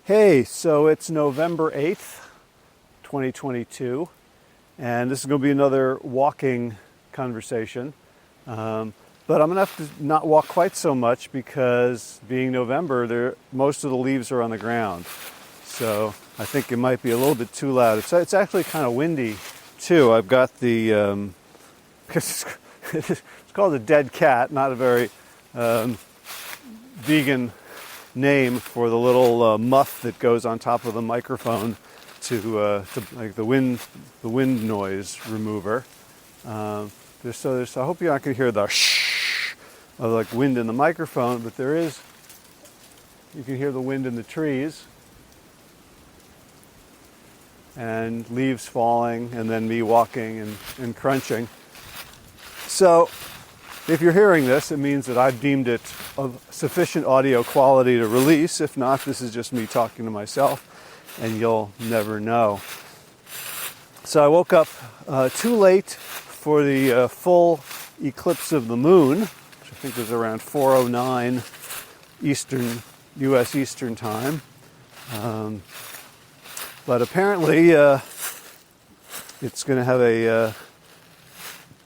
Hey, so it's November 8th, 2022, and this is going to be another walking conversation. But I'm going to have to not walk quite so much because being November, most of the leaves are on the ground. So I think it might be a little bit too loud. It's actually kind of windy, too. I've got the, it's called a dead cat, not a very vegan name for the little muff that goes on top of the microphone to like the wind noise remover. I hope you're not going to hear the shh of like wind in the microphone, but you can hear the wind in the trees and leaves falling and then me walking and crunching. So if you're hearing this, it means that I've deemed it of sufficient audio quality to release. If not, this is just me talking to myself, and you'll never know. So I woke up too late for the full eclipse of the moon, which I think was around 4:09 U.S. Eastern Time. But apparently it's going to have a...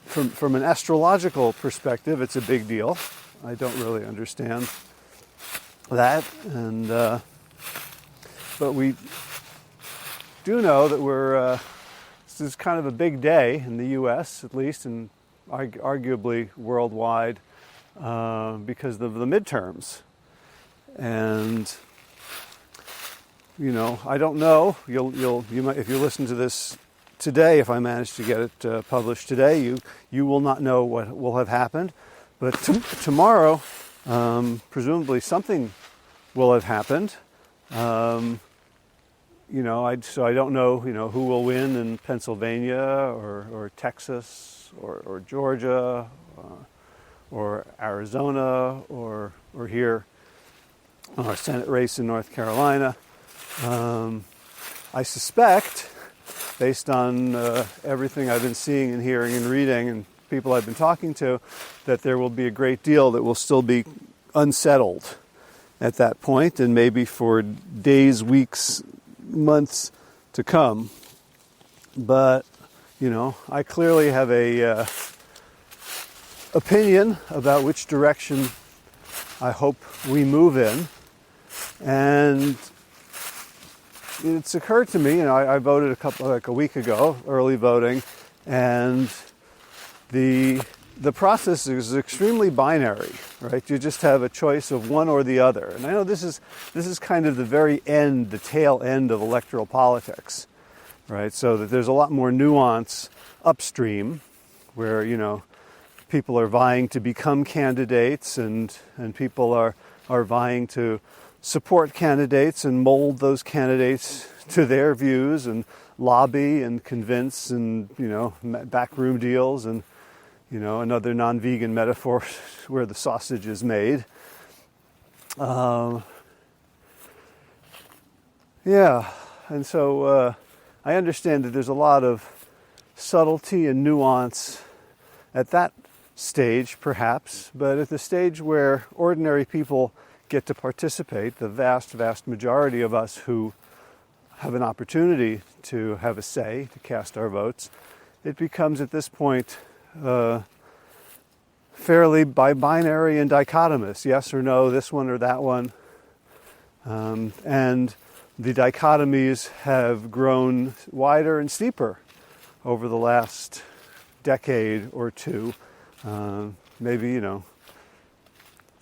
From an astrological perspective, it's a big deal. I don't really understand that, but we do know that this is kind of a big day in the U.S., at least, and arguably worldwide, because of the midterms. And I don't know. You might, if you listen to this today, if I manage to get it published today, you will not know what will have happened. But tomorrow, presumably something will have happened. So I don't know, who will win in Pennsylvania or Texas or Georgia or Arizona or here, our Senate race in North Carolina. I suspect, based on everything I've been seeing and hearing and reading and people I've been talking to, that there will be a great deal that will still be unsettled at that point, and maybe for days, weeks, months to come. But, I clearly have a opinion about which direction I hope we move in. And it's occurred to me, I voted a week ago, early voting, and the process is extremely binary, right? You just have a choice of one or the other. And I know this is kind of the very end, the tail end of electoral politics, right? So that there's a lot more nuance upstream, where people are vying to become candidates, and people are vying to support candidates and mold those candidates to their views and lobby and convince and, backroom deals and, another non-vegan metaphor where the sausage is made. And so I understand that there's a lot of subtlety and nuance at that stage, perhaps, but at the stage where ordinary people get to participate, the vast, vast majority of us who have an opportunity to have a say, to cast our votes, it becomes at this point fairly binary and dichotomous, yes or no, this one or that one. And the dichotomies have grown wider and steeper over the last decade or two. Maybe,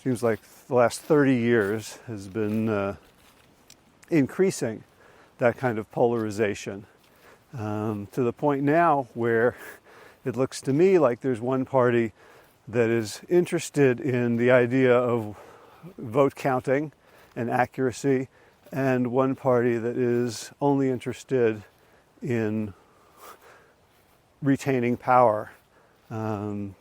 seems like the last 30 years has been increasing that kind of polarization to the point now where it looks to me like there's one party that is interested in the idea of vote counting and accuracy, and one party that is only interested in retaining power. And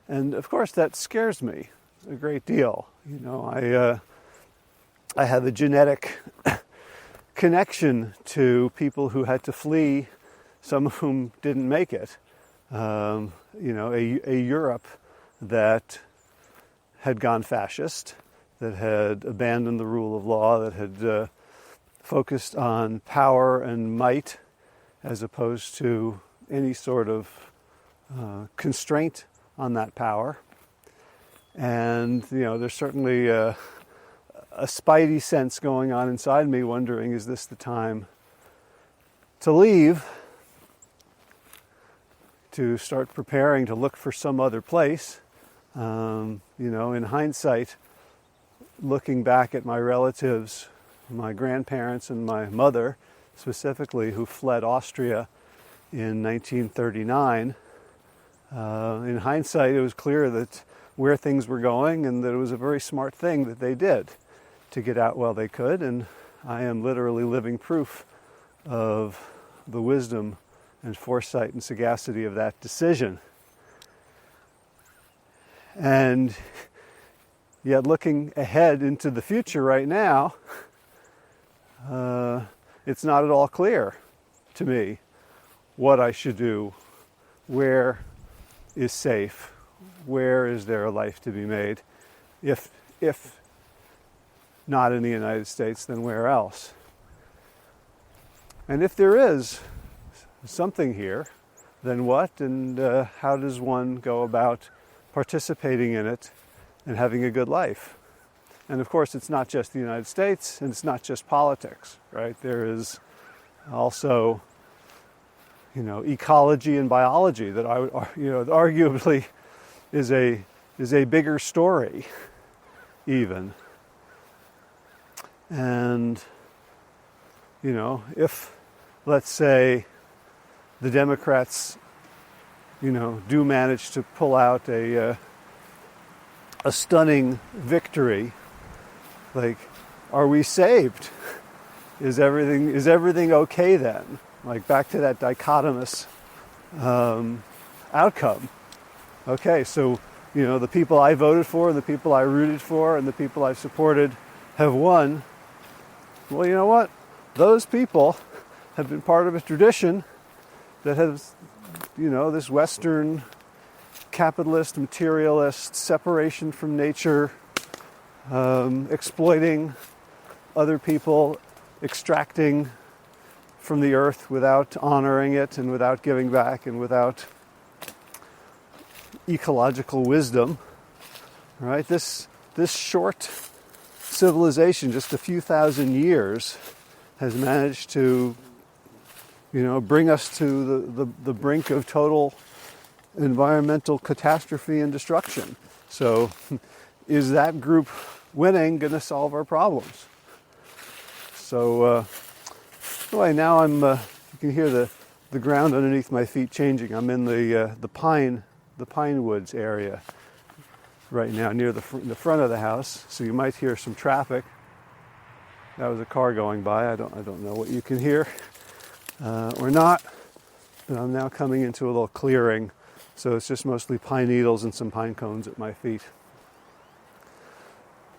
of course that scares me a great deal. I have a genetic connection to people who had to flee, some of whom didn't make it. A Europe that had gone fascist, that had abandoned the rule of law, that had focused on power and might as opposed to any sort of constraint on that power. And, there's certainly a spidey sense going on inside me, wondering, is this the time to leave, to start preparing to look for some other place? In hindsight, looking back at my relatives, my grandparents and my mother specifically, who fled Austria in 1939, in hindsight, it was clear that where things were going and that it was a very smart thing that they did to get out while they could. And I am literally living proof of the wisdom and foresight and sagacity of that decision. And yet looking ahead into the future right now, it's not at all clear to me what I should do, where is safe, where is there a life to be made, if not in the United States, then where else? And if there is something here, then what, and how does one go about participating in it and having a good life? And of course, it's not just the United States, and it's not just politics, right? There is also, ecology and biology that arguably is a bigger story, even. And if, let's say, the Democrats, do manage to pull out a stunning victory, like, are we saved? Is everything okay then? Like, back to that dichotomous outcome. Okay, so the people I voted for, and the people I rooted for, and the people I supported have won. Well, you know what? Those people have been part of a tradition that has, this Western capitalist, materialist, separation from nature, exploiting other people, extracting from the earth without honoring it and without giving back and without ecological wisdom, right? This short civilization, just a few thousand years, has managed to, bring us to the brink of total environmental catastrophe and destruction. So is that group winning going to solve our problems? So anyway, now I'm, you can hear the ground underneath my feet changing. I'm in the pine woods area right now, near the front of the house. So you might hear some traffic. That was a car going by. I don't know what you can hear or not. But I'm now coming into a little clearing. So it's just mostly pine needles and some pine cones at my feet.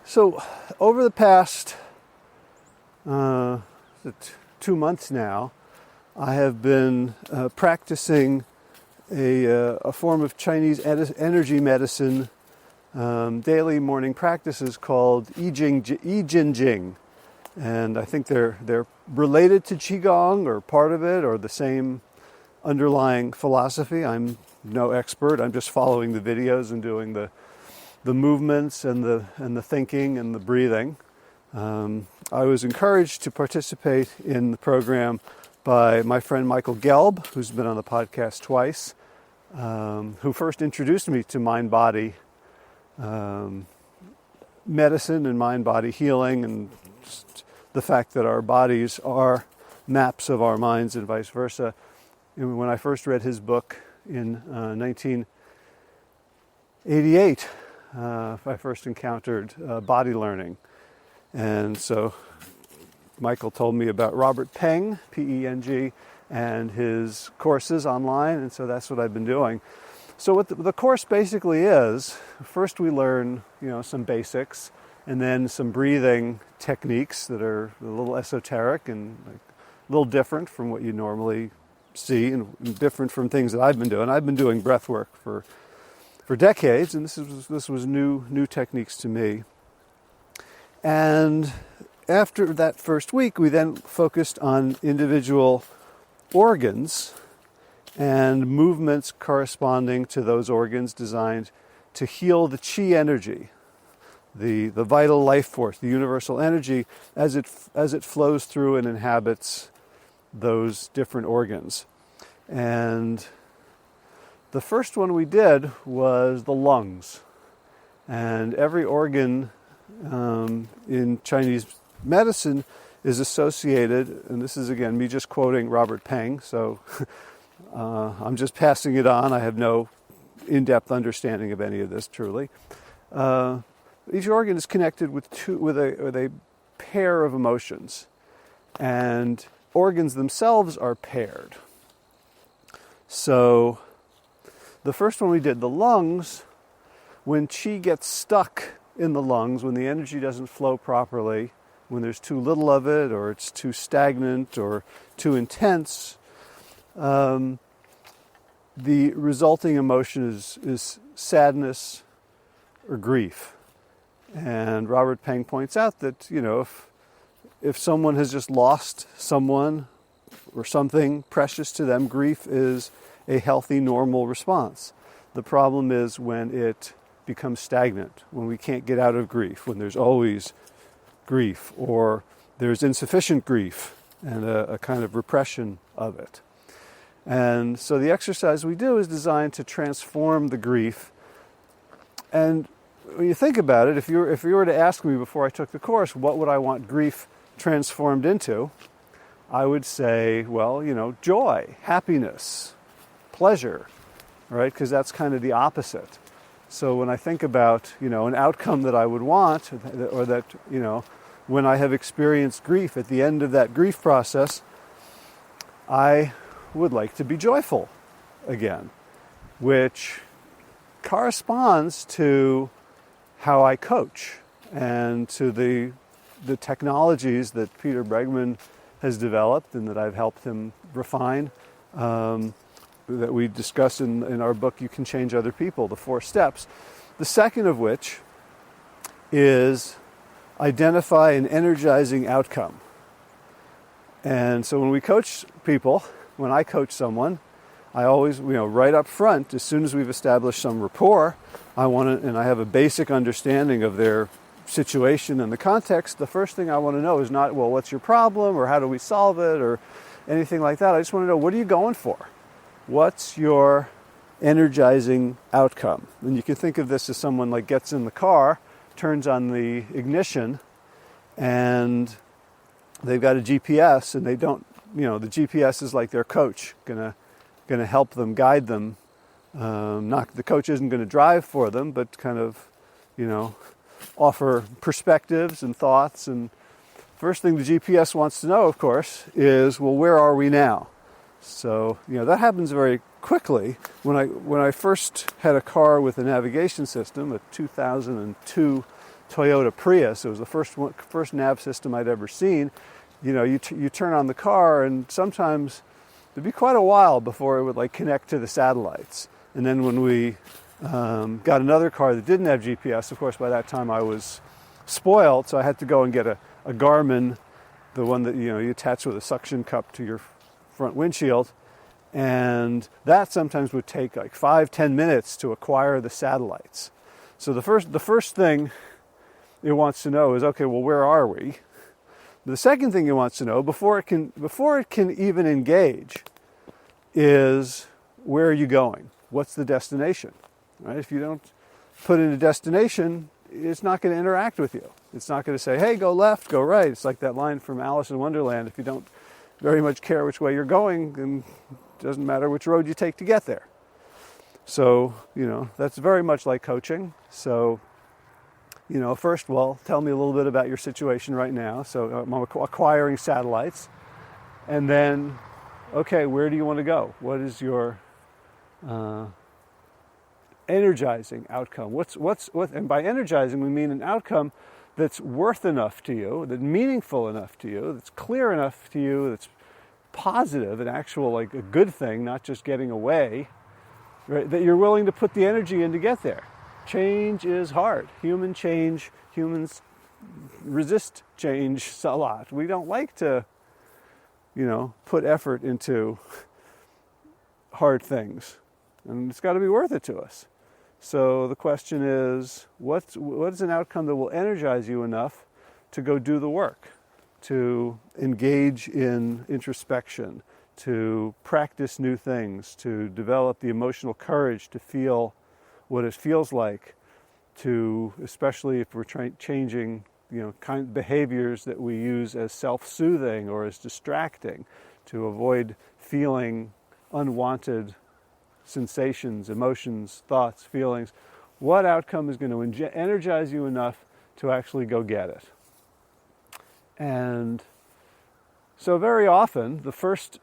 So over the past 2 months now, I have been practicing a form of Chinese energy medicine, daily morning practices called I Jing. And I think they're related to Qigong, or part of it, or the same underlying philosophy. I'm no expert. I'm just following the videos and doing the movements and the thinking and the breathing. I was encouraged to participate in the program by my friend Michael Gelb, who's been on the podcast twice, who first introduced me to mind-body medicine and mind-body healing, and just the fact that our bodies are maps of our minds and vice versa. And when I first read his book in 1988, I first encountered body learning. And so Michael told me about Robert Peng, P-E-N-G, and his courses online, and so that's what I've been doing. So what the course basically is, first we learn, some basics, and then some breathing techniques that are a little esoteric and a little different from what you normally see, and different from things that I've been doing. I've been doing breath work for decades, and this was new techniques to me. And after that first week, we then focused on individual organs and movements corresponding to those organs designed to heal the chi energy, the vital life force, the universal energy as it flows through and inhabits those different organs. And the first one we did was the lungs. And every organ in Chinese medicine is associated, and this is again me just quoting Robert Peng, so I'm just passing it on. I have no in-depth understanding of any of this, truly. Each organ is connected with a pair of emotions, and organs themselves are paired. So the first one we did, the lungs, when qi gets stuck in the lungs, when the energy doesn't flow properly, when there's too little of it, or it's too stagnant or too intense, the resulting emotion is sadness or grief. And Robert Peng points out that, if someone has just lost someone or something precious to them, grief is a healthy, normal response. The problem is when it becomes stagnant, when we can't get out of grief, when there's always grief, or there's insufficient grief and a kind of repression of it. And so the exercise we do is designed to transform the grief. And when you think about it, if you were to ask me before I took the course, what would I want grief transformed into? I would say, joy, happiness, pleasure, right? Because that's kind of the opposite. So when I think about, an outcome that I would want, or that, when I have experienced grief, at the end of that grief process, I would like to be joyful again, which corresponds to how I coach and to the technologies that Peter Bregman has developed and that I've helped him refine, that we discuss in our book, You Can Change Other People, the 4 steps. The second of which is identify an energizing outcome. And so when we coach people, when I coach someone, I always, right up front, as soon as we've established some rapport, and I have a basic understanding of their situation and the context, the first thing I want to know is not, what's your problem, or how do we solve it, or anything like that. I just want to know, what are you going for? What's your energizing outcome? And you can think of this as someone gets in the car, turns on the ignition, and they've got a GPS, and they don't, the GPS is like their coach, gonna help them, guide them. The coach isn't going to drive for them, but kind of, offer perspectives and thoughts. And first thing the GPS wants to know, of course, is, where are we now? So, that happens very quickly. When I first had a car with a navigation system, a 2002 Toyota Prius, it was the first nav system I'd ever seen. You turn on the car, and sometimes it'd be quite a while before it would connect to the satellites. And then when we got another car that didn't have GPS, of course, by that time I was spoiled, so I had to go and get a Garmin, the one that you attach with a suction cup to your front windshield, and that sometimes would take 5-10 minutes to acquire the satellites. So the first thing it wants to know is, okay, where are we? The second thing it wants to know before it can even engage is, where are you going? What's the destination? Right? If you don't put in a destination, it's not going to interact with you. It's not going to say, hey, go left, go right. It's like that line from Alice in Wonderland. If you don't very much care which way you're going, then it doesn't matter which road you take to get there. So, that's very much like coaching. So, first, tell me a little bit about your situation right now. So I'm acquiring satellites. And then, okay, where do you want to go? What is your energizing outcome? And by energizing, we mean an outcome that's worth enough to you, that's meaningful enough to you, that's clear enough to you, that's positive, an actual a good thing, not just getting away, right? That you're willing to put the energy in to get there. Change is hard. Humans resist change a lot. We don't like to, put effort into hard things. And it's got to be worth it to us. So the question is, what is an outcome that will energize you enough to go do the work, to engage in introspection, to practice new things, to develop the emotional courage to feel what it feels like, to, especially if we're changing, kind of behaviors that we use as self-soothing or as distracting, to avoid feeling unwanted sensations, emotions, thoughts, feelings. What outcome is going to energize you enough to actually go get it? And so very often, the first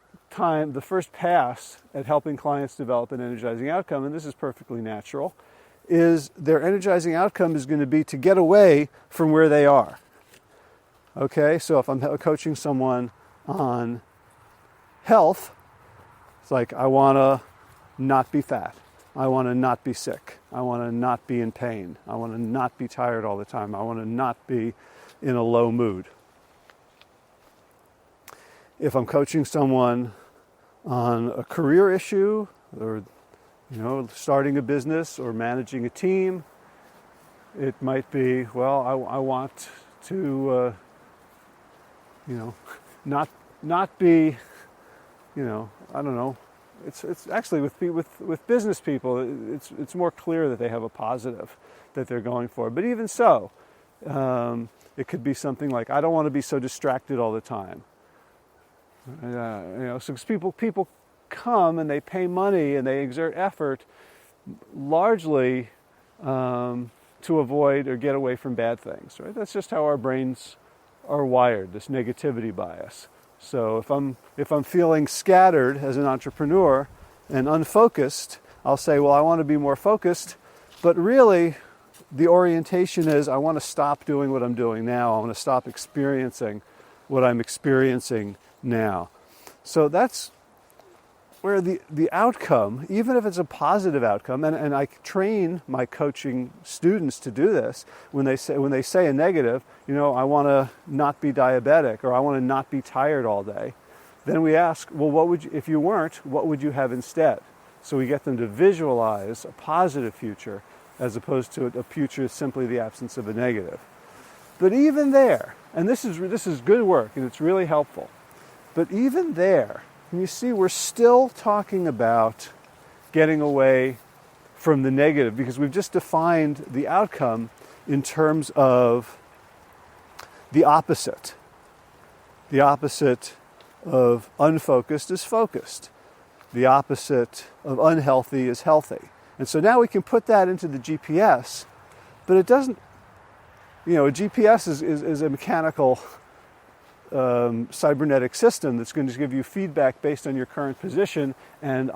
pass at helping clients develop an energizing outcome, and this is perfectly natural, is their energizing outcome is going to be to get away from where they are. Okay, so if I'm coaching someone on health, it's like, I want to not be fat. I want to not be sick. I want to not be in pain. I want to not be tired all the time. I want to not be in a low mood. If I'm coaching someone on a career issue, or starting a business or managing a team, it might be, well, I want to not be, I don't know. It's actually with business people, it's more clear that they have a positive that they're going for. But even so, it could be something like, I don't want to be so distracted all the time. So people come and they pay money and they exert effort largely to avoid or get away from bad things, right? That's just how our brains are wired, this negativity bias. So if I'm feeling scattered as an entrepreneur and unfocused, I'll say, well, I want to be more focused, but really the orientation is, I want to stop doing what I'm doing now. I want to stop experiencing what I'm experiencing now. So that's where the outcome, even if it's a positive outcome, and I train my coaching students to do this, when they say a negative, I want to not be diabetic, or I want to not be tired all day, then we ask, well, what would you, if you weren't, what would you have instead? So we get them to visualize a positive future as opposed to a future simply the absence of a negative. But even there, and this is good work and it's really helpful, but even there, you see, we're still talking about getting away from the negative, because we've just defined the outcome in terms of the opposite. The opposite of unfocused is focused. The opposite of unhealthy is healthy. And so now we can put that into the GPS, but it doesn't, a GPS is a mechanical cybernetic system that's going to give you feedback based on your current position and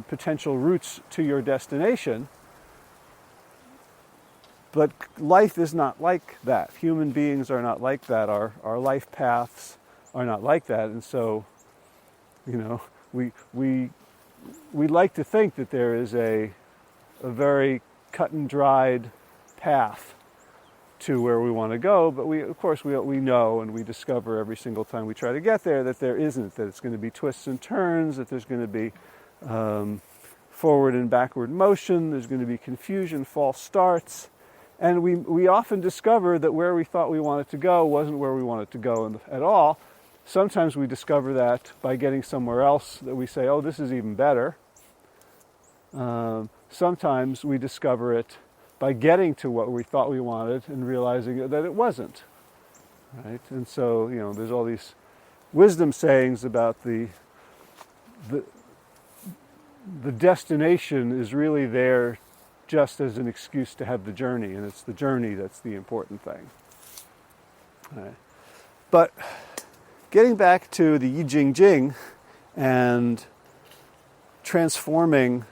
potential routes to your destination. But life is not like that. Human beings are not like that. Our life paths are not like that. And so, we like to think that there is a very cut and dried path to where we want to go, but we know and we discover every single time we try to get there that there isn't, that it's going to be twists and turns, that there's going to be forward and backward motion, there's going to be confusion, false starts, and we often discover that where we thought we wanted to go wasn't where we wanted to go at all. Sometimes we discover that by getting somewhere else that we say, oh, this is even better. Sometimes we discover it by getting to what we thought we wanted and realizing that it wasn't, right? And so, there's all these wisdom sayings about the destination is really there just as an excuse to have the journey, and it's the journey that's the important thing. Right. But getting back to the Yi Jing Jing and transforming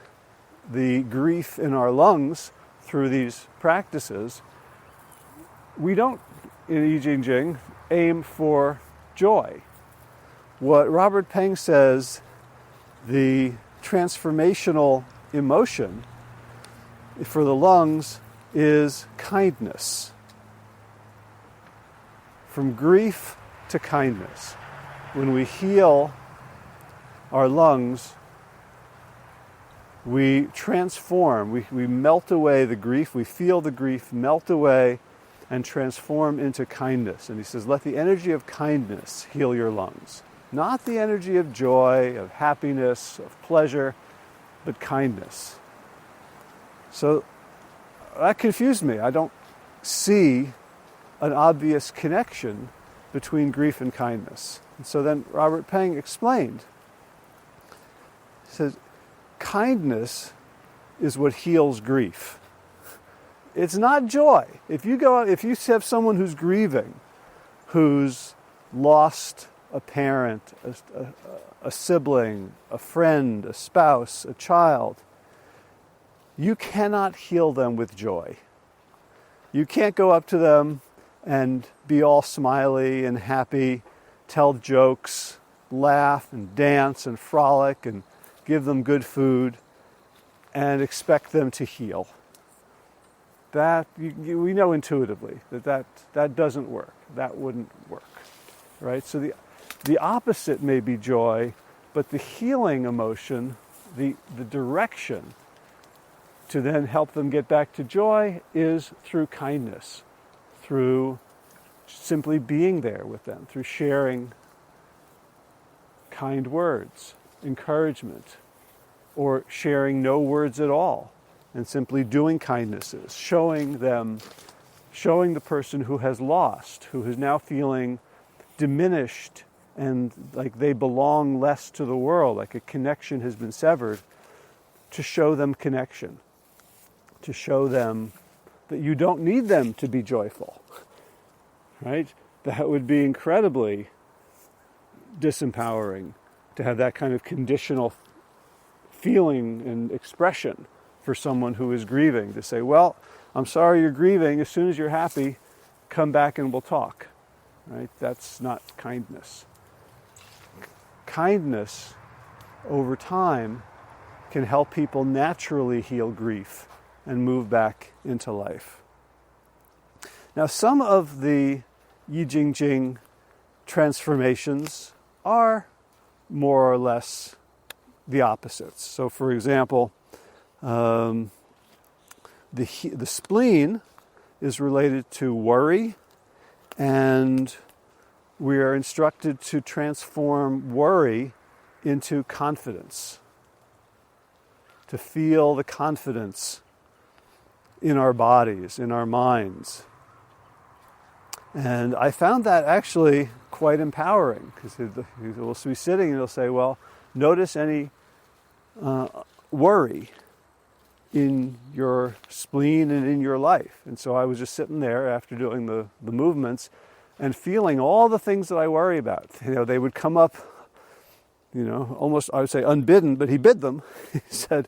the grief in our lungs through these practices, we don't, in Yi Jing Jing, aim for joy. What Robert Peng says, the transformational emotion for the lungs is kindness. from grief to kindness. When we heal our lungs, we transform, we melt away the grief, we feel the grief melt away and transform into kindness. And he says, let the energy of kindness heal your lungs. Not the energy of joy, of happiness, of pleasure, but kindness. So that confused me. I don't see an obvious connection between grief and kindness. And so then Robert Peng explained. He says, kindness is what heals grief. It's not joy. If you have someone who's grieving, who's lost a parent, a sibling, a friend, a spouse, a child, you cannot heal them with joy. You can't go up to them and be all smiley and happy, tell jokes, laugh and dance and frolic and give them good food and expect them to heal. That we know intuitively that doesn't work. That wouldn't work, right? So the opposite may be joy, but the healing emotion, the direction to then help them get back to joy is through kindness, through simply being there with them, through sharing kind words, encouragement, or sharing no words at all and simply doing kindnesses, showing the person who has lost, who is now feeling diminished and like they belong less to the world, like a connection has been severed, to show them connection, to show them that you don't need them to be joyful, right? That would be incredibly disempowering to have that kind of conditional feeling and expression for someone who is grieving, to say, well, I'm sorry you're grieving. As soon as you're happy, come back and we'll talk, right? That's not kindness. Kindness, over time, can help people naturally heal grief and move back into life. Now, some of the Yi Jing Jing transformations are more or less the opposites. So, for example, the spleen is related to worry, and we are instructed to transform worry into confidence, to feel the confidence in our bodies, in our minds. And I found that actually quite empowering, because we'll be sitting and he'll say, well, notice any worry in your spleen and in your life. And so I was just sitting there after doing the movements and feeling all the things that I worry about. They would come up, almost, I would say unbidden, but he bid them. He said,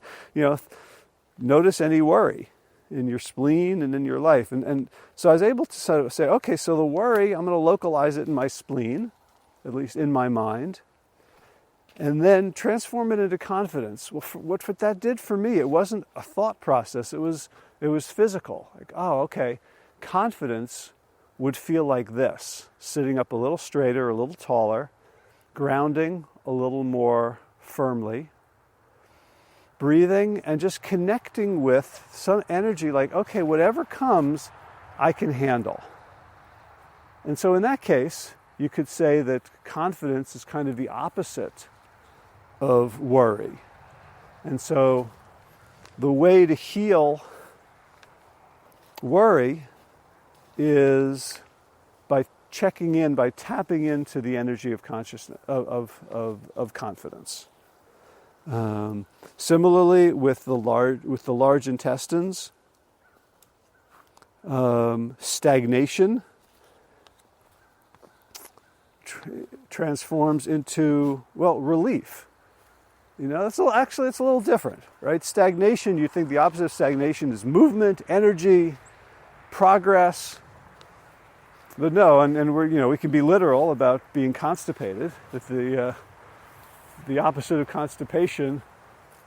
notice any worry in your spleen and in your life. And so I was able to sort of say, okay, so the worry, I'm going to localize it in my spleen, at least in my mind, and then transform it into confidence. Well, what that did for me, it wasn't a thought process, it was physical. Like, oh, okay, confidence would feel like this, sitting up a little straighter, a little taller, grounding a little more firmly, breathing and just connecting with some energy like, okay, whatever comes, I can handle. And so in that case, you could say that confidence is kind of the opposite of worry. And so the way to heal worry is by checking in, by tapping into the energy of consciousness, of confidence. Similarly, with the large intestines, stagnation transforms into, relief. It's a little different, right? Stagnation, you think the opposite of stagnation is movement, energy, progress. But no, and we can be literal about being constipated. That the opposite of constipation,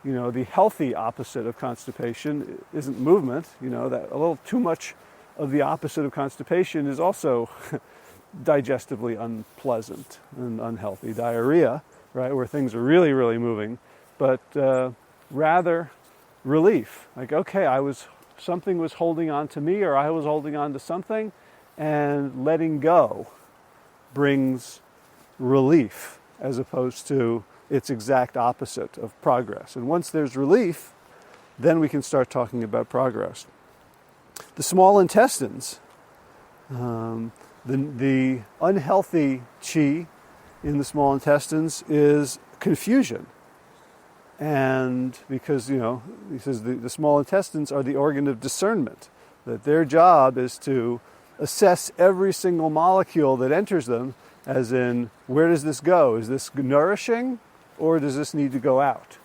the healthy opposite of constipation isn't movement. That a little too much of the opposite of constipation is also digestively unpleasant and unhealthy diarrhea, right, where things are really, really moving, but rather relief. Like, okay, something was holding on to me, or I was holding on to something, and letting go brings relief as opposed to its exact opposite of progress. And once there's relief, then we can start talking about progress. The small intestines, the unhealthy chi in the small intestines is confusion. And because, he says the small intestines are the organ of discernment, that their job is to assess every single molecule that enters them, as in, where does this go? Is this nourishing, or does this need to go out?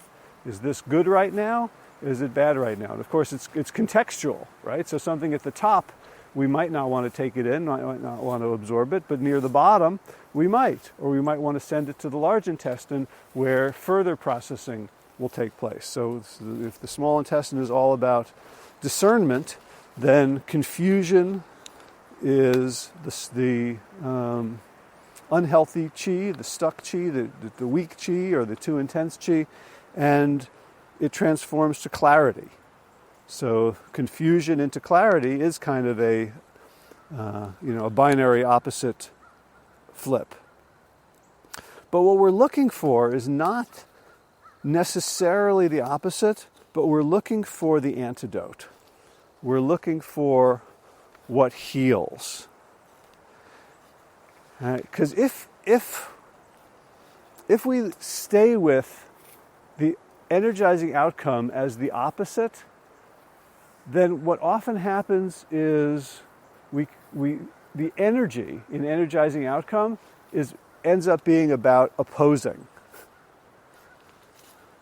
Is this good right now? Is it bad right now? And of course, it's contextual, right? So something at the top, we might not want to take it in, might not want to absorb it, but near the bottom, we might. Or we might want to send it to the large intestine where further processing will take place. So if the small intestine is all about discernment, then confusion is the unhealthy chi, the stuck chi, the weak chi, or the too intense chi, and it transforms to clarity. So confusion into clarity is kind of a binary opposite flip. But what we're looking for is not necessarily the opposite, but we're looking for the antidote. We're looking for what heals. Because if we stay with the energizing outcome as the opposite, then what often happens is the energy in energizing outcome ends up being about opposing.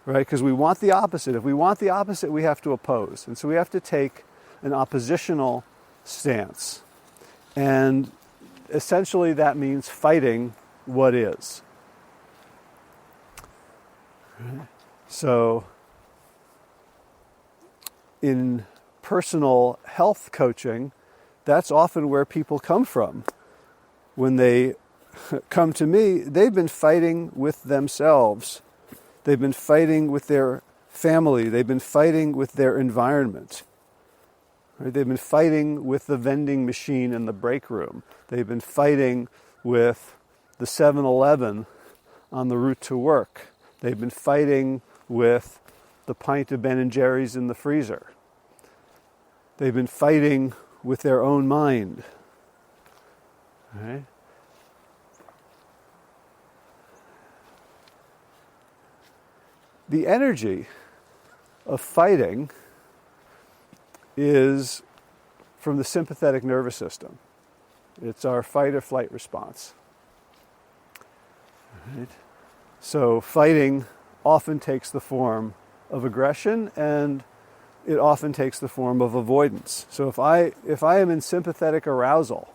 Right? Because we want the opposite. If we want the opposite, we have to oppose. And so we have to take an oppositional stance. And essentially that means fighting what is. So in personal health coaching, that's often where people come from. When they come to me, they've been fighting with themselves. They've been fighting with their family. They've been fighting with their environment. Right? They've been fighting with the vending machine in the break room. They've been fighting with the 7-Eleven on the route to work. They've been fighting with the pint of Ben & Jerry's in the freezer. They've been fighting with their own mind. Right? The energy of fighting is from the sympathetic nervous system. It's our fight or flight response. Right? So fighting often takes the form of aggression, and it often takes the form of avoidance. So if I am in sympathetic arousal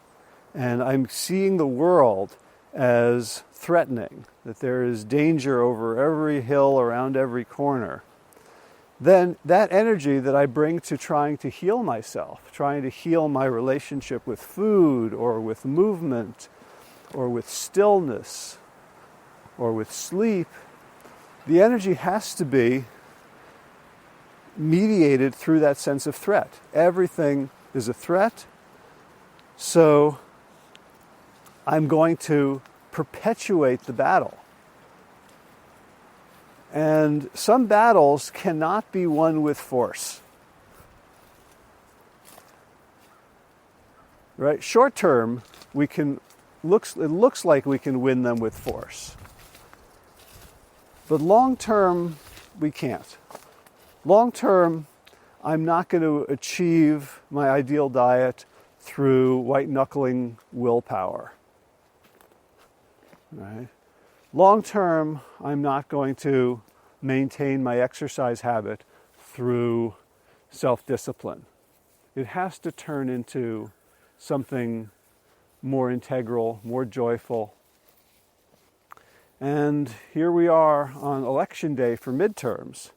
and I'm seeing the world as threatening, that there is danger over every hill, around every corner, then that energy that I bring to trying to heal myself, trying to heal my relationship with food or with movement or with stillness or with sleep, the energy has to be mediated through that sense of threat. Everything is a threat, so I'm going to perpetuate the battle. And some battles cannot be won with force. Right? Short term, it looks like we can win them with force. But long term, we can't. Long term, I'm not going to achieve my ideal diet through white-knuckling willpower. Right? Long term, I'm not going to maintain my exercise habit through self-discipline. It has to turn into something more integral, more joyful. And here we are on election day for midterms.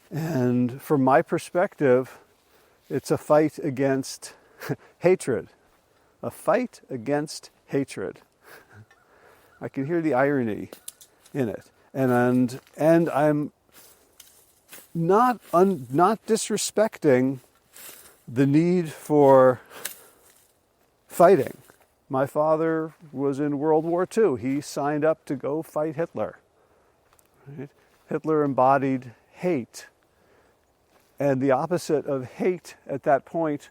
And from my perspective, it's a fight against hatred. a fight against hatred. I can hear the irony in it. And I'm not disrespecting the need for fighting. My father was in World War II. He signed up to go fight Hitler. Right? Hitler embodied hate. And the opposite of hate at that point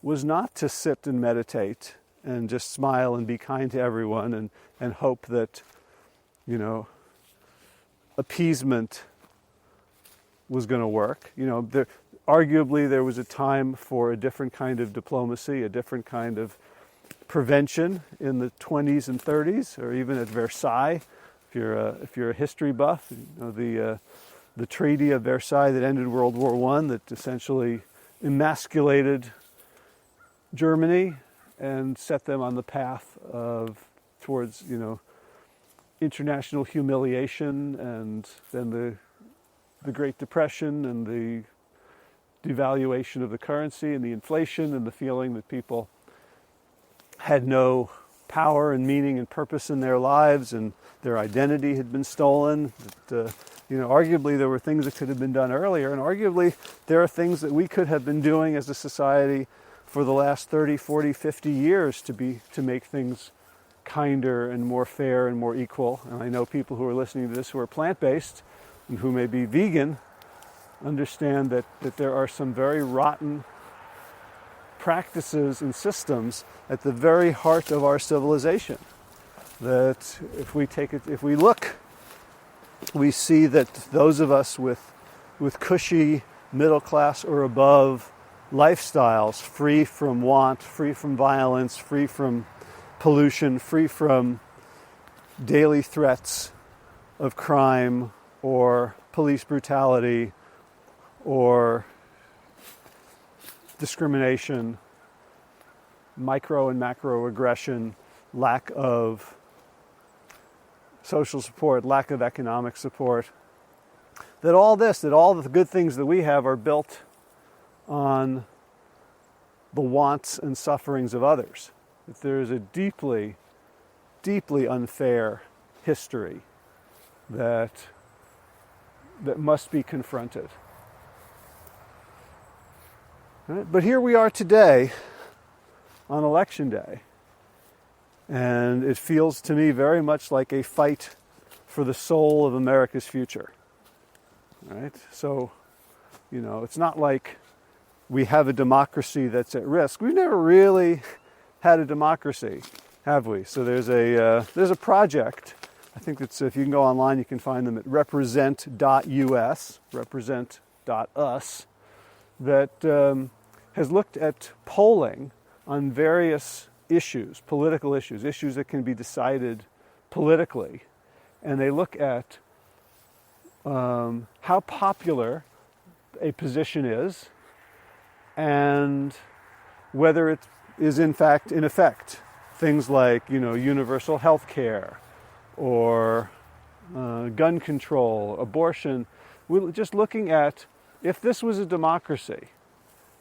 was not to sit and meditate and just smile and be kind to everyone and hope that, appeasement was going to work. Arguably there was a time for a different kind of diplomacy, a different kind of prevention in the 20s and 30s, or even at Versailles. If you're a history buff, the Treaty of Versailles that ended World War I, that essentially emasculated Germany and set them on the path towards international humiliation, and then the Great Depression and the devaluation of the currency and the inflation and the feeling that people had no power and meaning and purpose in their lives, and their identity had been stolen. That, arguably there were things that could have been done earlier, and arguably there are things that we could have been doing as a society for the last 30, 40, 50 years to make things kinder and more fair and more equal. And I know people who are listening to this who are plant-based and who may be vegan understand that there are some very rotten practices and systems at the very heart of our civilization. That if we look, we see that those of us with cushy, middle class or above lifestyles, free from want, free from violence, free from pollution, free from daily threats of crime or police brutality or discrimination, micro and macro aggression, lack of social support, lack of economic support, that all the good things that we have are built on the wants and sufferings of others. That there is a deeply, deeply unfair history that must be confronted. Right? But here we are today on Election Day, and it feels to me very much like a fight for the soul of America's future. Right? So, it's not like we have a democracy that's at risk. We've never really had a democracy, have we? So there's a project. I think that's, if you can go online, you can find them at represent.us, represent.us, that has looked at polling on various issues, political issues that can be decided politically. And they look at how popular a position is and whether it is in effect. Things like, universal health care or gun control, abortion. We're just looking at, if this was a democracy,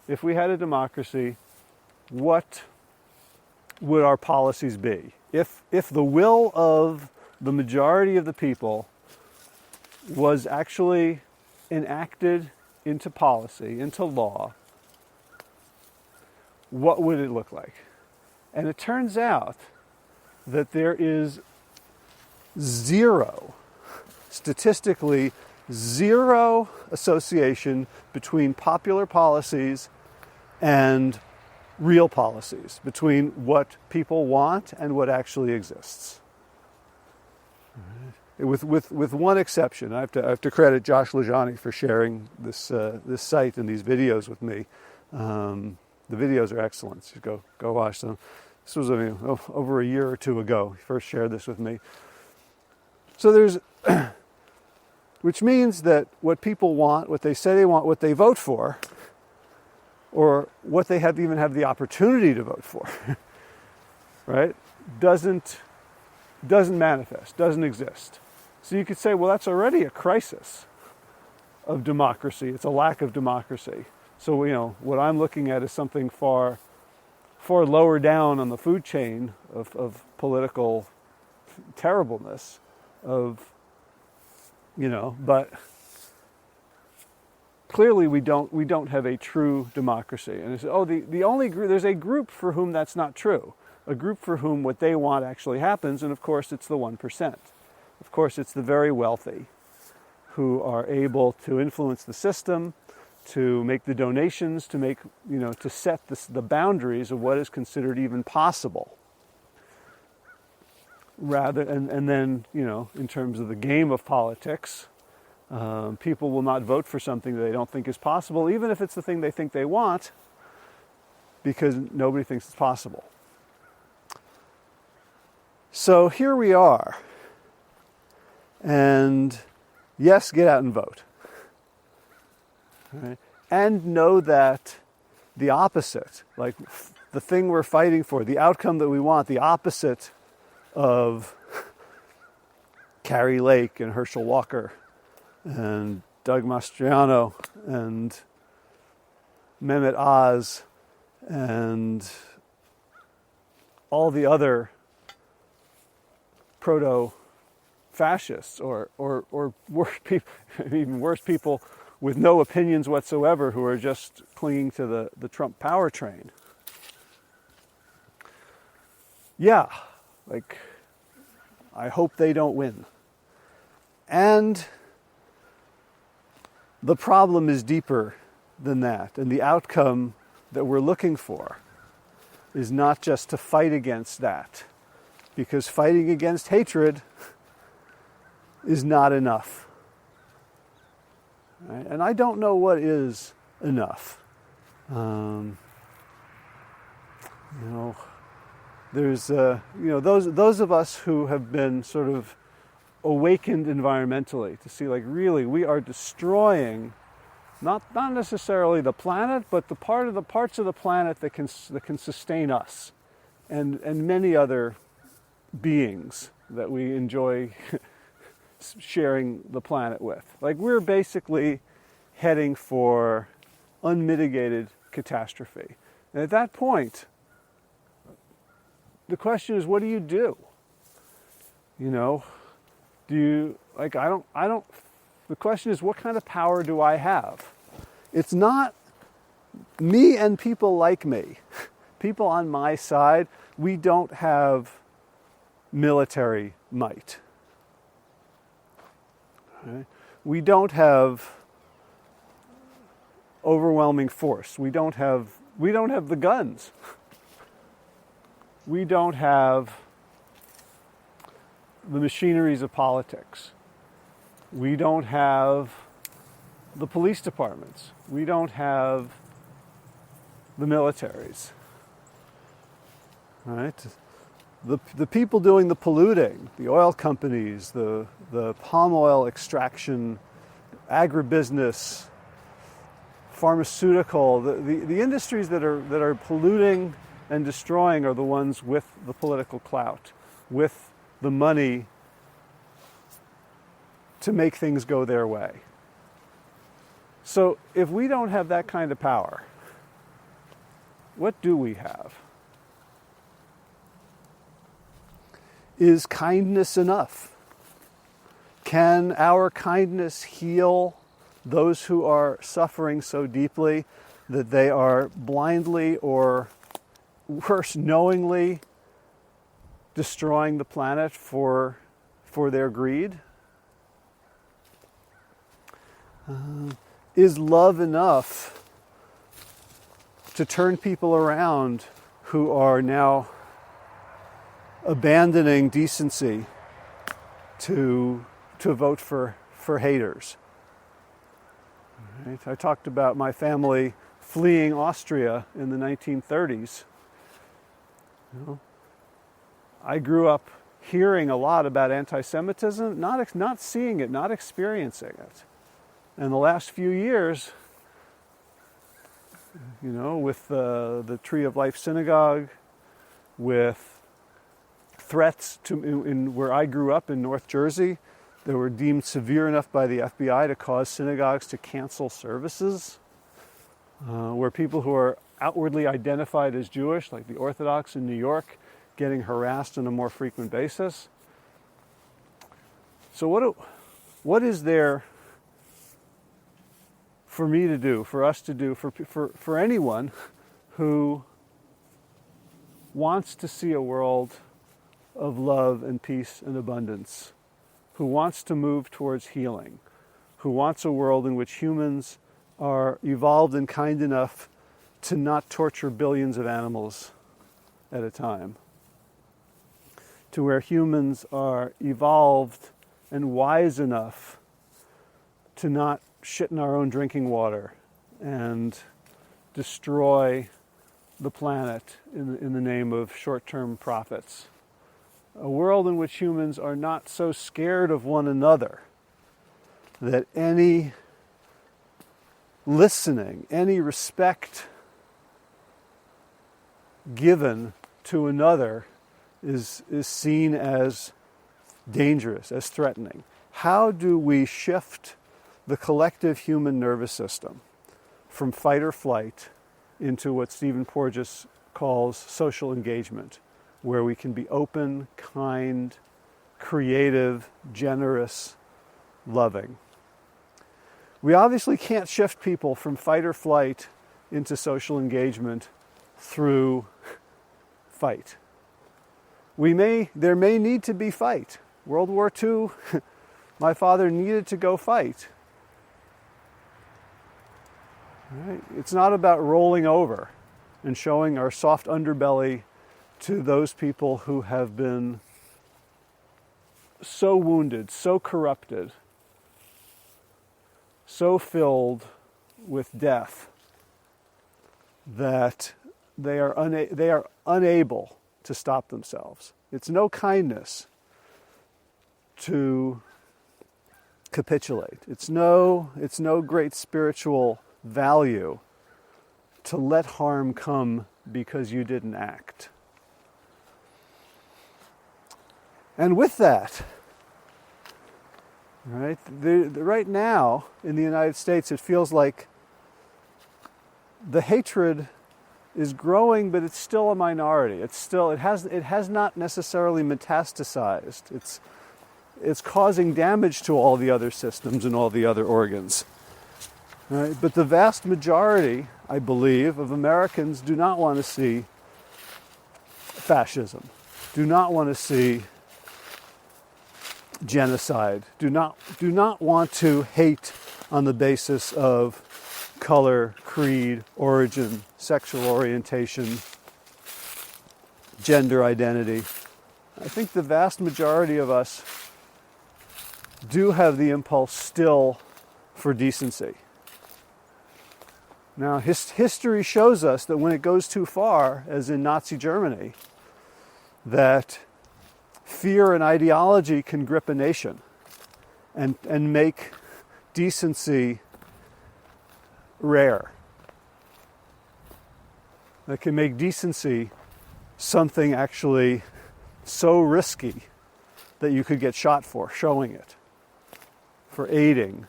if we had a democracy, what would our policies be? If the will of the majority of the people was actually enacted into policy, into law, what would it look like? And it turns out that there is statistically zero association between popular policies and real policies, between what people want and what actually exists. With one exception. I have to credit Josh Lajani for sharing this site and these videos with me. The videos are excellent. So go watch them. This was over a year or two ago. He first shared this with me. So there's, which means that what people want, what they say they want, what they vote for, or what they even have the opportunity to vote for, right, doesn't manifest, doesn't exist. So you could say, well, that's already a crisis of democracy. It's a lack of democracy. So, what I'm looking at is something far far lower down on the food chain of political terribleness, but clearly we don't have a true democracy. And it's, there's a group for whom that's not true, a group for whom what they want actually happens, and of course it's the 1%. Of course it's the very wealthy who are able to influence the system, to make the donations, to set the boundaries of what is considered even possible. And then, in terms of the game of politics, people will not vote for something that they don't think is possible, even if it's the thing they think they want, because nobody thinks it's possible. So here we are. And yes, get out and vote. Right? And know that the opposite, like the thing we're fighting for, the outcome that we want, the opposite of Carrie Lake and Herschel Walker and Doug Mastriano and Mehmet Oz and all the other proto-fascists or worse people, even worse people with no opinions whatsoever who are just clinging to the Trump power train. Yeah, I hope they don't win. And the problem is deeper than that. And the outcome that we're looking for is not just to fight against that, because fighting against hatred is not enough. Right? And I don't know what is enough. There's those of us who have been sort of awakened environmentally to see, really we are destroying not necessarily the planet, but the parts of the planet that can sustain us and many other beings that we enjoy sharing the planet with. We're basically heading for unmitigated catastrophe. And at that point, the question is, what do you do? The question is, what kind of power do I have? It's not me and people like me. People on my side, we don't have military might. Right? We don't have overwhelming force. We don't have the guns. We don't have the machineries of politics. We don't have the police departments. We don't have the militaries. Right? The people doing the polluting, the oil companies, the palm oil extraction, agribusiness, pharmaceutical, the industries that are polluting and destroying are the ones with the political clout, with the money to make things go their way. So if we don't have that kind of power, what do we have? Is kindness enough? Can our kindness heal those who are suffering so deeply that they are blindly or worse, knowingly destroying the planet for their greed? Is love enough to turn people around who are now abandoning decency to vote for haters? Right? I talked about my family fleeing Austria in the 1930s. I grew up hearing a lot about anti-Semitism, not seeing it, not experiencing it. And the last few years, with the Tree of Life Synagogue, with threats in where I grew up in North Jersey, that were deemed severe enough by the FBI to cause synagogues to cancel services, where people who are outwardly identified as Jewish, like the Orthodox in New York, getting harassed on a more frequent basis. So what is there for me to do, for us to do, for anyone who wants to see a world of love and peace and abundance, who wants to move towards healing, who wants a world in which humans are evolved and kind enough to not torture billions of animals at a time, to where humans are evolved and wise enough to not shit in our own drinking water and destroy the planet in the name of short-term profits. A world in which humans are not so scared of one another that any listening, any respect given to another is seen as dangerous, as threatening. How do we shift the collective human nervous system from fight or flight into what Stephen Porges calls social engagement, where we can be open, kind, creative, generous, loving? We obviously can't shift people from fight or flight into social engagement through fight. There may need to be fight. World War II, my father needed to go fight. Right? It's not about rolling over and showing our soft underbelly to those people who have been so wounded, so corrupted, so filled with death that they are unable to stop themselves. It's no kindness to capitulate. It's no great spiritual value to let harm come because you didn't act. And with that, right, right now in the United States, it feels like the hatred is growing, but it's still a minority. It has not necessarily metastasized. It's causing damage to all the other systems and all the other organs. Right? But the vast majority, I believe, of Americans do not want to see fascism, do not want to see genocide, do not want to hate on the basis of color, creed, origin, sexual orientation, gender identity. I think the vast majority of us do have the impulse still for decency. Now, history shows us that when it goes too far, as in Nazi Germany, that fear and ideology can grip a nation and make decency rare. That can make decency something actually so risky that you could get shot for showing it, for aiding,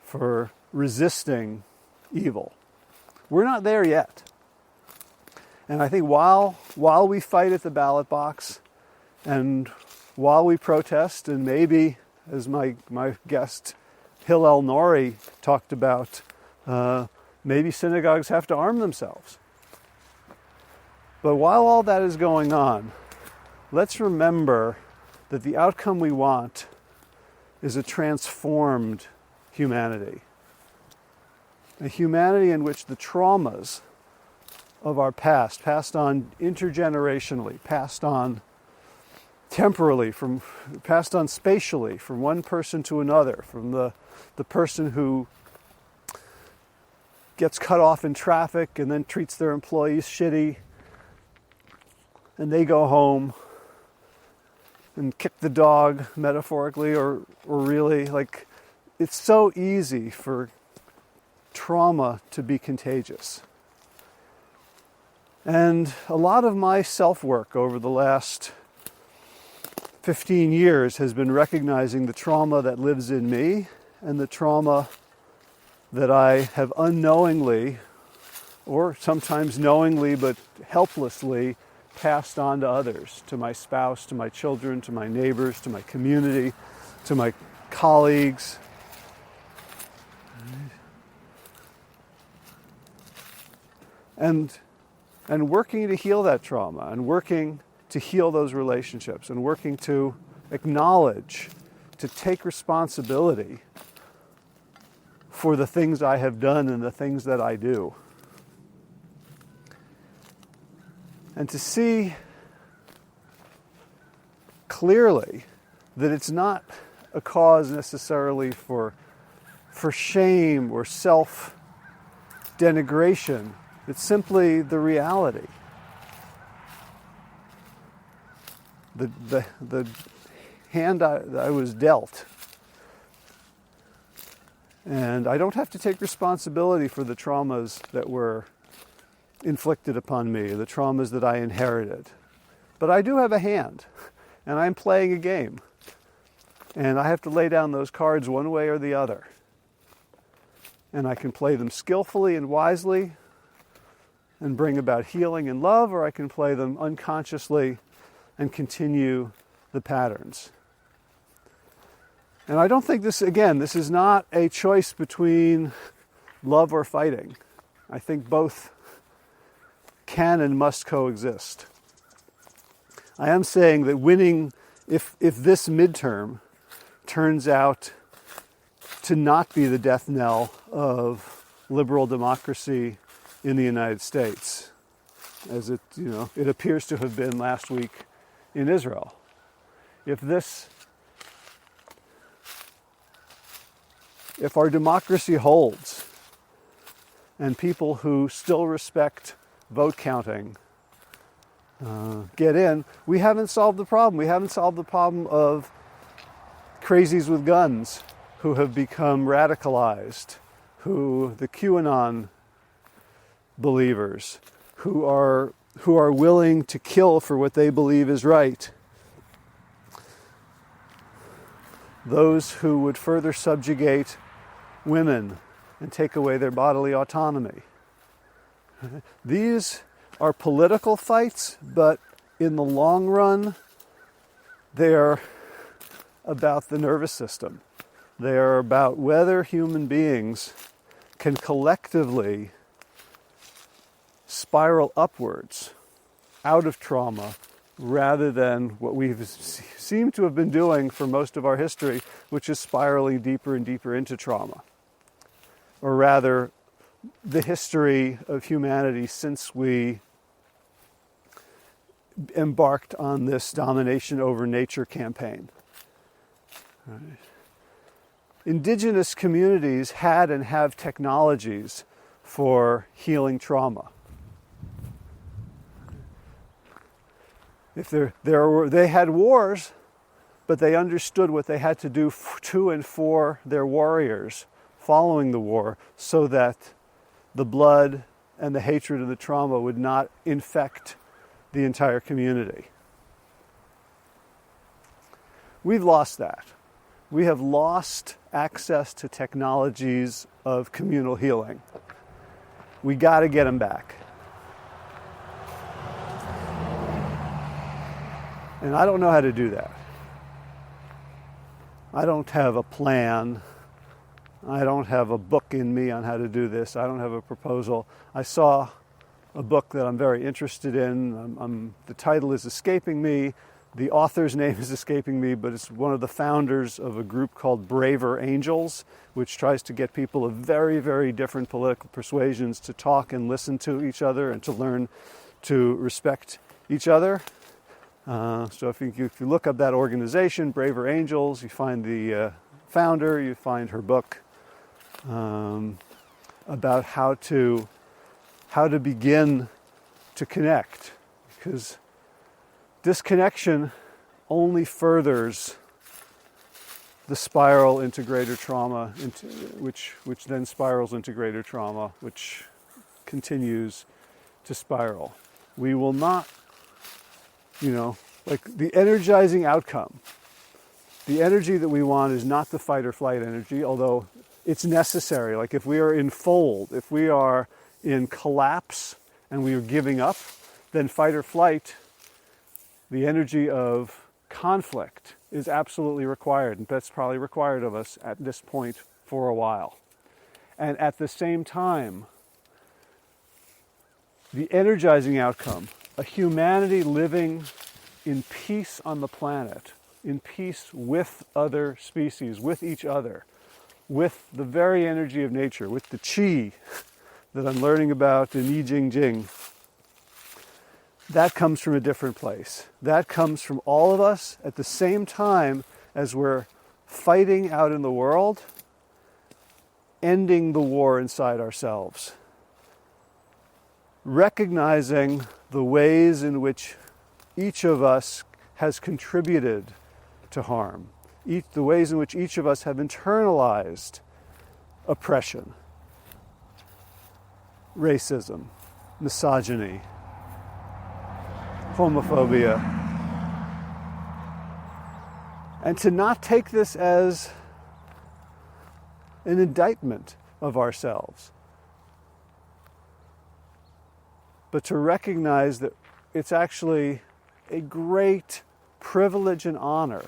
for resisting evil. We're not there yet. And I think while we fight at the ballot box and while we protest, and maybe, as my guest Hillel Nori talked about, maybe synagogues have to arm themselves. But while all that is going on, let's remember that the outcome we want is a transformed humanity. A humanity in which the traumas of our past, passed on intergenerationally, passed on temporally, passed on spatially from one person to another, from the person who gets cut off in traffic and then treats their employees shitty, and they go home and kick the dog, metaphorically or really. Like, it's so easy for trauma to be contagious. And a lot of my self-work over the last 15 years has been recognizing the trauma that lives in me and the trauma that I have unknowingly or sometimes knowingly but helplessly passed on to others, to my spouse, to my children, to my neighbors, to my community, to my colleagues. And working to heal that trauma, and working to heal those relationships, and working to acknowledge, to take responsibility for the things I have done and the things that I do. And to see clearly that it's not a cause necessarily for shame or self-denigration. It's simply the reality. The hand I was dealt. And I don't have to take responsibility for the traumas that were inflicted upon me, the traumas that I inherited. But I do have a hand, and I'm playing a game. And I have to lay down those cards one way or the other. And I can play them skillfully and wisely and bring about healing and love, or I can play them unconsciously and continue the patterns. And I don't think this is not a choice between love or fighting. I think both can and must coexist. I am saying that winning, if this midterm turns out to not be the death knell of liberal democracy in the United States, as it appears to have been last week in Israel. If our democracy holds, and people who still respect vote counting get in, we haven't solved the problem. We haven't solved the problem of crazies with guns who have become radicalized, the QAnon believers, who are willing to kill for what they believe is right. Those who would further subjugate women and take away their bodily autonomy. These are political fights, but in the long run, they are about the nervous system. They are about whether human beings can collectively spiral upwards out of trauma rather than what we've seemed to have been doing for most of our history, which is spiraling deeper and deeper into trauma. Or rather, the history of humanity since we embarked on this domination over nature campaign. Right. Indigenous communities had and have technologies for healing trauma. If they had wars, but they understood what they had to do to and for their warriors following the war, so that the blood and the hatred and the trauma would not infect the entire community. We've lost that. We have lost access to technologies of communal healing. We got to get them back. And I don't know how to do that. I don't have a plan. I don't have a book in me on how to do this. I don't have a proposal. I saw a book that I'm very interested in. The title is escaping me. The author's name is escaping me, but it's one of the founders of a group called Braver Angels, which tries to get people of very, very different political persuasions to talk and listen to each other and to learn to respect each other. So if you look up that organization, Braver Angels, you find the founder, you find her book about how to begin to connect, because disconnection only furthers the spiral into greater trauma, which then spirals into greater trauma, which continues to spiral. We will not, like the energizing outcome. The energy that we want is not the fight or flight energy, although it's necessary. Like if we are in fold, if we are in collapse and we are giving up, then fight or flight, the energy of conflict, is absolutely required. And that's probably required of us at this point for a while. And at the same time, the energizing outcome, a humanity living in peace on the planet, in peace with other species, with each other, with the very energy of nature, with the chi that I'm learning about in I Ching Jing, that comes from a different place. That comes from all of us at the same time as we're fighting out in the world, ending the war inside ourselves. Recognizing the ways in which each of us has contributed to harm, the ways in which each of us have internalized oppression, racism, misogyny, homophobia, and to not take this as an indictment of ourselves, but to recognize that it's actually a great privilege and honor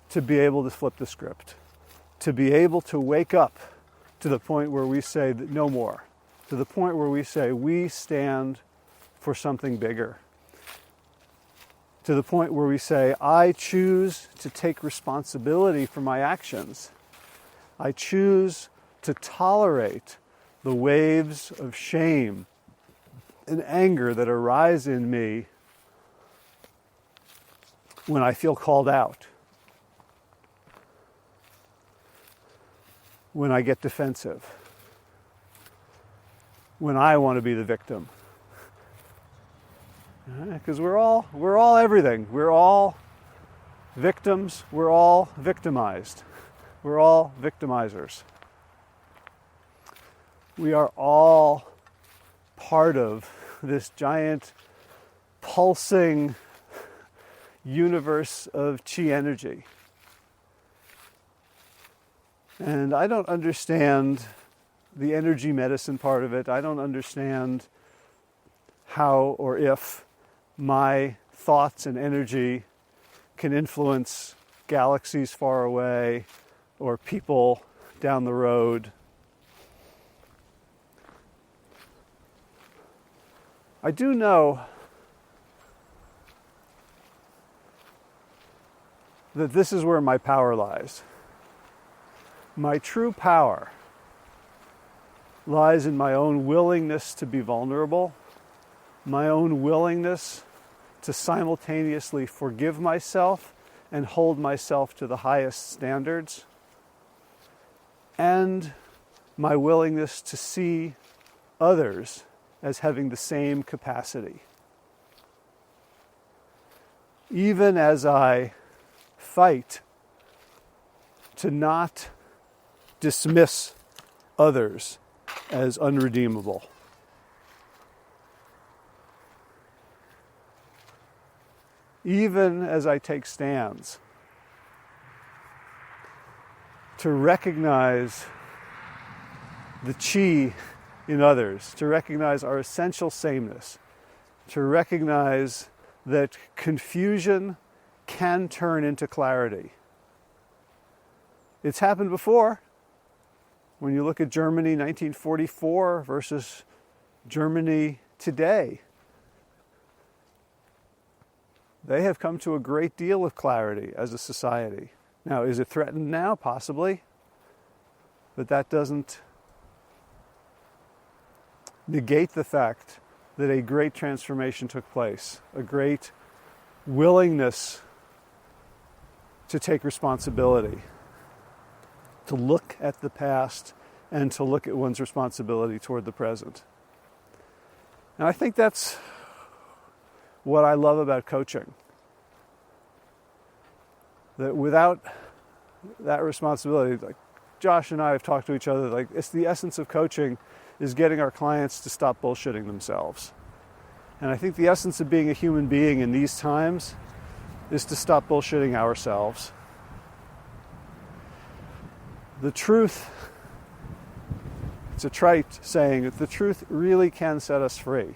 to be able to flip the script, to be able to wake up to the point where we say that no more, to the point where we say we stand for something bigger, to the point where we say I choose to take responsibility for my actions. I choose to tolerate the waves of shame and anger that arise in me when I feel called out, when I get defensive, when I want to be the victim. Because we're all everything. We're all victims. We're all victimized. We're all victimizers. We are all part of this giant pulsing universe of chi energy. And I don't understand the energy medicine part of it. I don't understand how or if my thoughts and energy can influence galaxies far away or people down the road. I do know that this is where my power lies. My true power lies in my own willingness to be vulnerable, my own willingness to simultaneously forgive myself and hold myself to the highest standards, and my willingness to see others as having the same capacity. Even as I fight to not dismiss others as unredeemable. Even as I take stands to recognize the chi in others, to recognize our essential sameness, to recognize that confusion can turn into clarity. It's happened before. When you look at Germany 1944 versus Germany today, they have come to a great deal of clarity as a society. Now, is it threatened now? Possibly. But that doesn't negate the fact that a great transformation took place, a great willingness to take responsibility, to look at the past and to look at one's responsibility toward the present. And I think that's what I love about coaching. That without that responsibility, like Josh and I have talked to each other, like it's the essence of coaching is getting our clients to stop bullshitting themselves. And I think the essence of being a human being in these times is to stop bullshitting ourselves. The truth It's a trite saying that the truth really can set us free.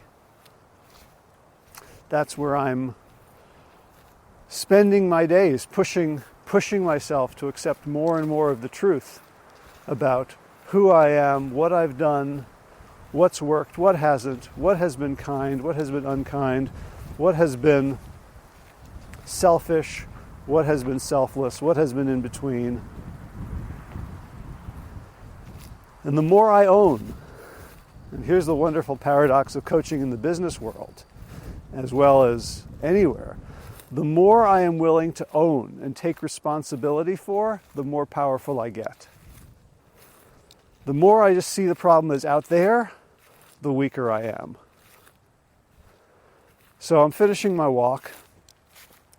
That's where I'm spending my days, pushing myself to accept more and more of the truth about who I am, what I've done, what's worked, what hasn't, what has been kind, what has been unkind, what has been selfish, what has been selfless, what has been in between. And the more I own, and here's the wonderful paradox of coaching in the business world, as well as anywhere, the more I am willing to own and take responsibility for, the more powerful I get. The more I just see the problem as out there, the weaker I am. So I'm finishing my walk.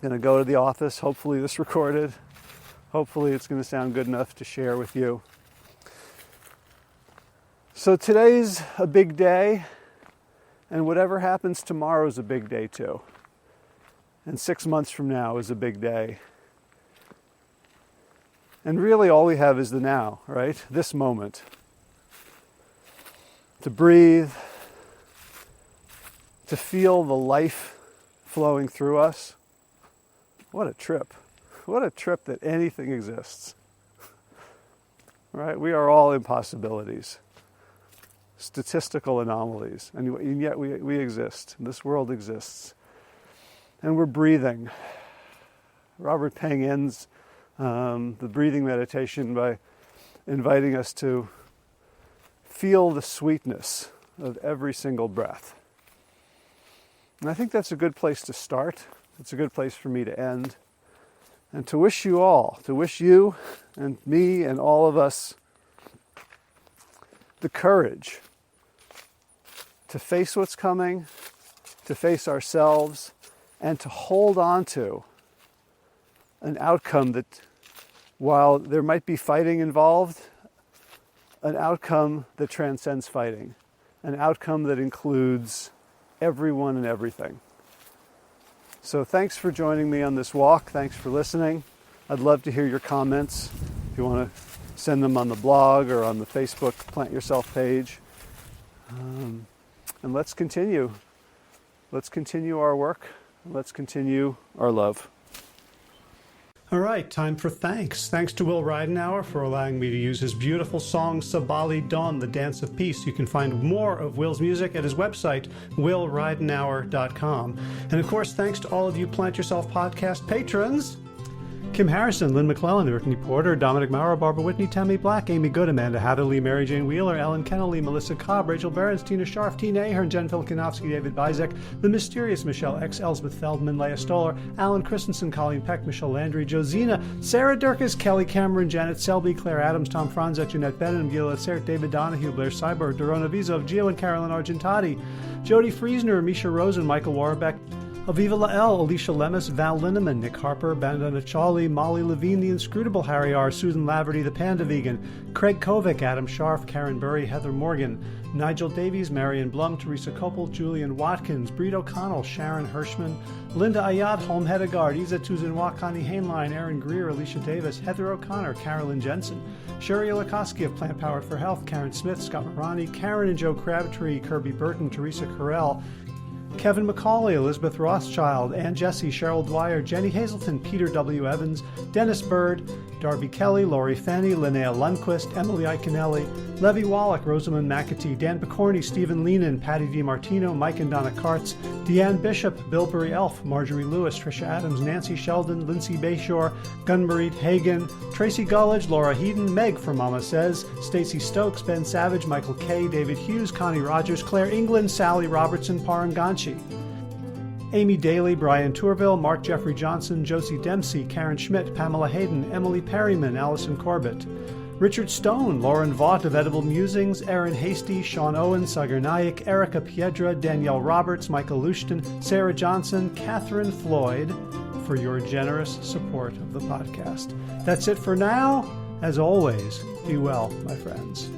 I'm going to go to the office. Hopefully this recorded. Hopefully it's going to sound good enough to share with you. So today's a big day, and whatever happens tomorrow is a big day too. And 6 months from now is a big day. And really all we have is the now, right? This moment. To breathe, to feel the life flowing through us. What a trip. What a trip that anything exists. Right? We are all impossibilities. Statistical anomalies. And yet we exist. This world exists. And we're breathing. Robert Peng ends the breathing meditation by inviting us to feel the sweetness of every single breath. And I think that's a good place to start. It's a good place for me to end. And to wish you all, to wish you and me and all of us the courage to face what's coming, to face ourselves, and to hold on to an outcome that, while there might be fighting involved, an outcome that transcends fighting, an outcome that includes everyone and everything. So thanks for joining me on this walk. Thanks for listening. I'd love to hear your comments. If you want to send them on the blog or on the Facebook Plant Yourself page. And let's continue. Let's continue our work. Let's continue our love. All right, time for thanks. Thanks to Will Ridenauer for allowing me to use his beautiful song Sabali Dawn, The Dance of Peace. You can find more of Will's music at his website, willridenauer.com. And of course, thanks to all of you Plant Yourself podcast patrons. Kim Harrison, Lynn McClellan, Brittany Porter, Dominic Maurer, Barbara Whitney, Tammy Black, Amy Good, Amanda Hatterley, Mary Jane Wheeler, Ellen Kennelly, Melissa Cobb, Rachel Behrens, Tina Scharf, Tina Ahern, Jen Filkanovsky, David Bizek, The Mysterious Michelle X, Elsbeth Feldman, Leah Stoller, Alan Christensen, Colleen Peck, Michelle Landry, Josina, Sarah Durkis, Kelly Cameron, Janet Selby, Claire Adams, Tom Franzek, Jeanette Bennett, Gila Sert, David Donahue, Blair Cyber, Dorona Vizov, Gio and Carolyn Argentati, Jody Friesner, Misha Rosen, Michael Warbeck, Aviva Lael, Alicia Lemus, Val Linneman, Nick Harper, Bandana Chawley, Molly Levine, The Inscrutable Harry R., Susan Laverty, The Panda Vegan, Craig Kovic, Adam Scharf, Karen Burry, Heather Morgan, Nigel Davies, Marion Blum, Teresa Koppel, Julian Watkins, Breed O'Connell, Sharon Hirschman, Linda Ayat, Holm Hedegaard, Isa Tuzinwa, Connie Hainline, Aaron Greer, Alicia Davis, Heather O'Connor, Carolyn Jensen, Sherry Olakoski of Plant Powered for Health, Karen Smith, Scott Marani, Karen and Joe Crabtree, Kirby Burton, Teresa Carell, Kevin McCauley, Elizabeth Rothschild, Ann Jesse, Cheryl Dwyer, Jenny Hazelton, Peter W. Evans, Dennis Bird, Darby Kelly, Lori Fanny, Linnea Lundquist, Emily Iconelli, Levy Wallach, Rosamund McAtee, Dan Picorni, Stephen Leenan, Patty DiMartino, Mike and Donna Kartz, Deanne Bishop, Bilberry Elf, Marjorie Lewis, Tricia Adams, Nancy Sheldon, Lindsay Bayshore, Gunmarit Hagan, Tracy Gullidge, Laura Heaton, Meg from Mama Says, Stacey Stokes, Ben Savage, Michael Kay, David Hughes, Connie Rogers, Claire England, Sally Robertson, Paranganchi, Amy Daly, Brian Tourville, Mark Jeffrey Johnson, Josie Dempsey, Karen Schmidt, Pamela Hayden, Emily Perryman, Allison Corbett, Richard Stone, Lauren Vaught of Edible Musings, Erin Hasty, Sean Owen, Sagar Naik, Erica Piedra, Danielle Roberts, Michael Lushton, Sarah Johnson, Catherine Floyd, for your generous support of the podcast. That's it for now. As always, be well, my friends.